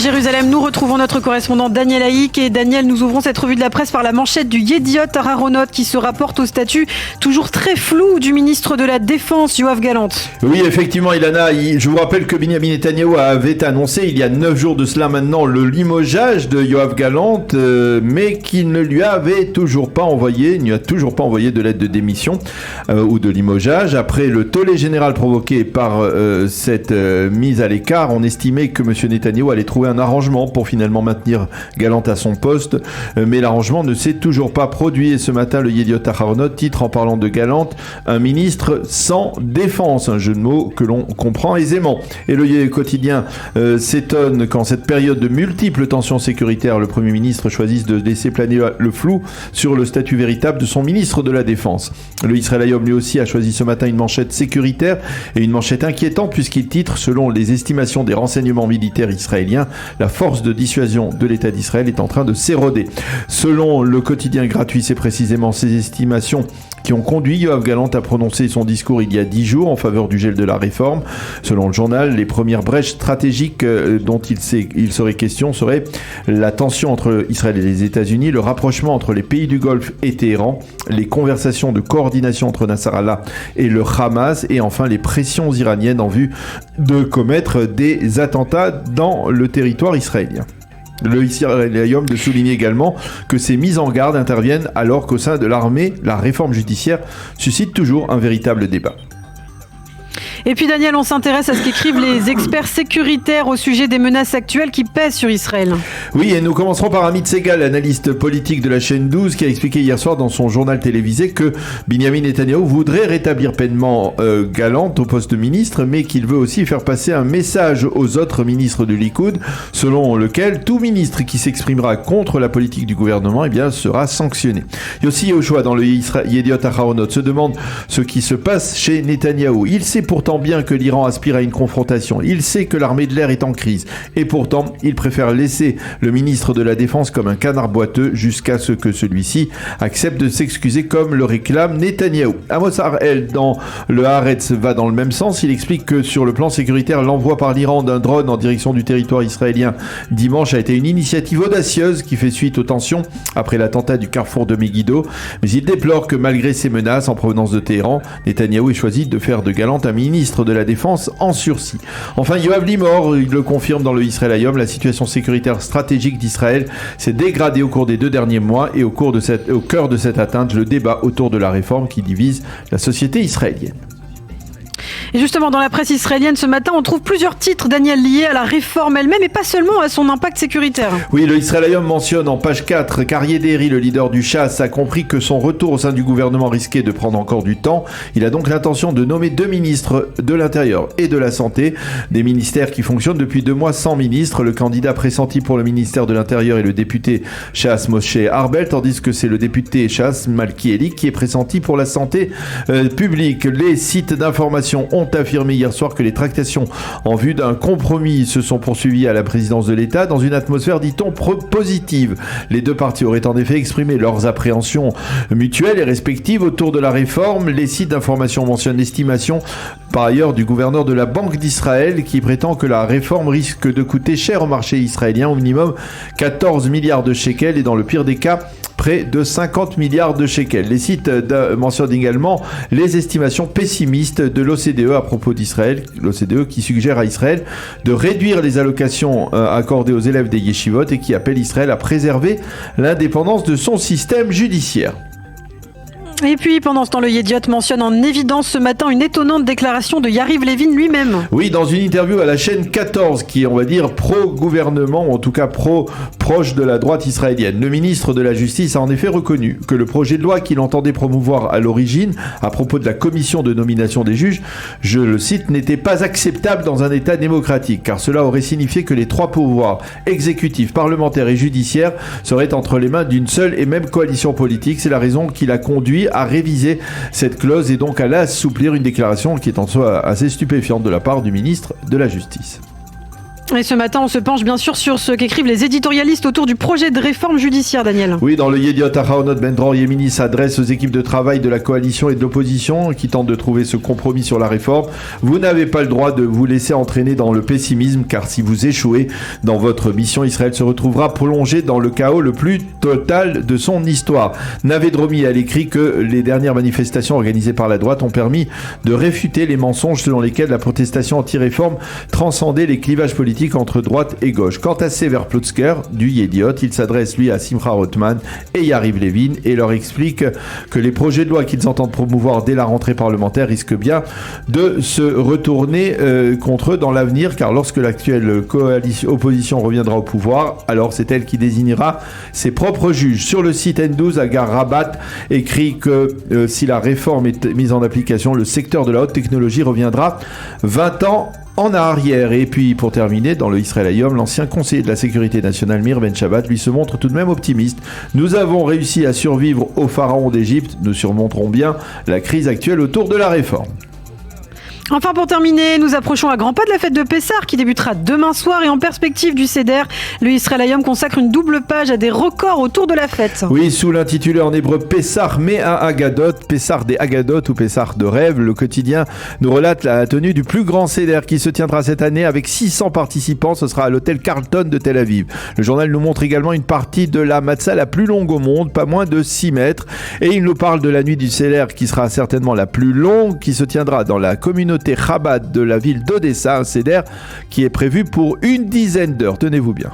Jérusalem, nous retrouvons notre correspondant Daniel Haïk. Et Daniel, nous ouvrons cette revue de la presse par la manchette du Yediot Aharonot qui se rapporte au statut toujours très flou du ministre de la Défense, Yoav Gallant. Oui, effectivement, Ilana, je vous rappelle que Benyamin Netanyahou avait annoncé il y a 9 jours de cela maintenant le limogeage de Yoav Gallant, mais qu'il ne lui avait toujours pas envoyé, de lettre de démission ou de limogeage. Après le tollé général provoqué par cette mise à l'écart, on estimait que M. Netanyahou allait trouver un arrangement pour finalement maintenir Gallant à son poste, mais l'arrangement ne s'est toujours pas produit. Et ce matin, le Yediot Aharonot titre en parlant de Gallant un ministre sans défense, un jeu de mots que l'on comprend aisément. Et le quotidien s'étonne qu'en cette période de multiples tensions sécuritaires, le Premier ministre choisisse de laisser planer le flou sur le statut véritable de son ministre de la Défense. Le Israël Hayom lui aussi a choisi ce matin une manchette sécuritaire et une manchette inquiétante puisqu'il titre, selon les estimations des renseignements militaires israéliens, la force de dissuasion de l'État d'Israël est en train de s'éroder. Selon le quotidien gratuit, c'est précisément ces estimations qui ont conduit Yoav Gallant à prononcer son discours il y a 10 jours en faveur du gel de la réforme. Selon le journal, les premières brèches stratégiques dont il serait question seraient la tension entre Israël et les États-Unis, le rapprochement entre les pays du Golfe et Téhéran, les conversations de coordination entre Nasrallah et le Hamas, et enfin les pressions iraniennes en vue de commettre des attentats dans le territoire israélien. Le Israël Hayom de souligner également que ces mises en garde interviennent alors qu'au sein de l'armée, la réforme judiciaire suscite toujours un véritable débat. Et puis Daniel, on s'intéresse à ce qu'écrivent les experts sécuritaires au sujet des menaces actuelles qui pèsent sur Israël. Oui, et nous commencerons par Amit Segal, analyste politique de la chaîne 12, qui a expliqué hier soir dans son journal télévisé que Benyamin Netanyahou voudrait rétablir pleinement Gallant au poste de ministre, mais qu'il veut aussi faire passer un message aux autres ministres du Likoud, selon lequel tout ministre qui s'exprimera contre la politique du gouvernement sera sanctionné. Yossi Yehoshua, dans le Yediot Aharonot, se demande ce qui se passe chez Netanyahou. Il sait pourtant bien que l'Iran aspire à une confrontation. Il sait que l'armée de l'air est en crise. Et pourtant, il préfère laisser le ministre de la Défense comme un canard boiteux jusqu'à ce que celui-ci accepte de s'excuser comme le réclame Netanyahou. Amos Harel, dans le Haaretz, va dans le même sens. Il explique que sur le plan sécuritaire, l'envoi par l'Iran d'un drone en direction du territoire israélien dimanche a été une initiative audacieuse qui fait suite aux tensions après l'attentat du carrefour de Megiddo. Mais il déplore que malgré ces menaces en provenance de Téhéran, Netanyahou ait choisi de faire de Gallant un ministre de la Défense en sursis. Enfin, Yoav Limor, il le confirme dans le Israël Hayom, la situation sécuritaire stratégique d'Israël s'est dégradée au cours des 2 derniers mois et au cœur de cette atteinte, le débat autour de la réforme qui divise la société israélienne. Et justement, dans la presse israélienne ce matin, on trouve plusieurs titres, Daniel, liés à la réforme elle-même et pas seulement à son impact sécuritaire. Oui, le Israël Hayom mentionne en page 4 qu'Aryeh Deri, le leader du Chass, a compris que son retour au sein du gouvernement risquait de prendre encore du temps. Il a donc l'intention de nommer 2 ministres de l'Intérieur et de la Santé, des ministères qui fonctionnent depuis 2 mois sans ministre. Le candidat pressenti pour le ministère de l'Intérieur est le député Chass Moshe Arbel, tandis que c'est le député Chass Malki Eli qui est pressenti pour la santé publique. Les sites d'information ont affirmé hier soir que les tractations en vue d'un compromis se sont poursuivies à la présidence de l'État dans une atmosphère, dit-on, positive. Les 2 parties auraient en effet exprimé leurs appréhensions mutuelles et respectives autour de la réforme. Les sites d'information mentionnent l'estimation par ailleurs du gouverneur de la Banque d'Israël qui prétend que la réforme risque de coûter cher au marché israélien, au minimum 14 milliards de shekels et dans le pire des cas près de 50 milliards de shekels. Les sites mentionnent également les estimations pessimistes de l'OCDE à propos d'Israël, l'OCDE qui suggère à Israël de réduire les allocations accordées aux élèves des yeshivot et qui appelle Israël à préserver l'indépendance de son système judiciaire. Et puis, pendant ce temps, le Yediot mentionne en évidence ce matin une étonnante déclaration de Yariv Levin lui-même. Oui, dans une interview à la chaîne 14, qui est, on va dire, pro-gouvernement, ou en tout cas proche de la droite israélienne. Le ministre de la Justice a en effet reconnu que le projet de loi qu'il entendait promouvoir à l'origine, à propos de la commission de nomination des juges, je le cite, n'était pas acceptable dans un État démocratique, car cela aurait signifié que les 3 pouvoirs, exécutif, parlementaire et judiciaire, seraient entre les mains d'une seule et même coalition politique. C'est la raison qui l'a conduit à réviser cette clause et donc à l'assouplir, une déclaration qui est en soi assez stupéfiante de la part du ministre de la Justice. Et ce matin, on se penche bien sûr sur ce qu'écrivent les éditorialistes autour du projet de réforme judiciaire, Daniel. Oui, dans le Yediot Ahronoth, Ben Dror Yemini s'adresse aux équipes de travail de la coalition et de l'opposition qui tentent de trouver ce compromis sur la réforme. Vous n'avez pas le droit de vous laisser entraîner dans le pessimisme, car si vous échouez dans votre mission, Israël se retrouvera plongé dans le chaos le plus total de son histoire. Navid Romi a écrit que les dernières manifestations organisées par la droite ont permis de réfuter les mensonges selon lesquels la protestation anti-réforme transcendait les clivages politiques entre droite et gauche. Quant à Sever Plutzker du Yediot, il s'adresse lui à Simcha Rothman et Yariv Levin et leur explique que les projets de loi qu'ils entendent promouvoir dès la rentrée parlementaire risquent bien de se retourner contre eux dans l'avenir, car lorsque l'actuelle opposition reviendra au pouvoir, alors c'est elle qui désignera ses propres juges. Sur le site N12, Agar Rabat écrit que si la réforme est mise en application, le secteur de la haute technologie reviendra 20 ans en arrière. Et puis pour terminer, dans le Israël Hayom, l'ancien conseiller de la sécurité nationale Mir Ben Shabbat lui se montre tout de même optimiste. Nous avons réussi à survivre au pharaon d'Égypte, nous surmonterons bien la crise actuelle autour de la réforme. Enfin, pour terminer, nous approchons à grands pas de la fête de Pessah qui débutera demain soir, et en perspective du Seder, le Israël Hayom consacre une double page à des records autour de la fête. Oui, sous l'intitulé en hébreu Pessah Mea Agadot, Pessah des Agadot ou Pessah de rêve, le quotidien nous relate la tenue du plus grand Seder qui se tiendra cette année avec 600 participants. Ce sera à l'hôtel Carlton de Tel Aviv. Le journal nous montre également une partie de la matzah la plus longue au monde, pas moins de 6 mètres. Et il nous parle de la nuit du Seder qui sera certainement la plus longue, qui se tiendra dans la communauté Chabad de la ville d'Odessa, un Seder qui est prévu pour une dizaine d'heures. Tenez-vous bien.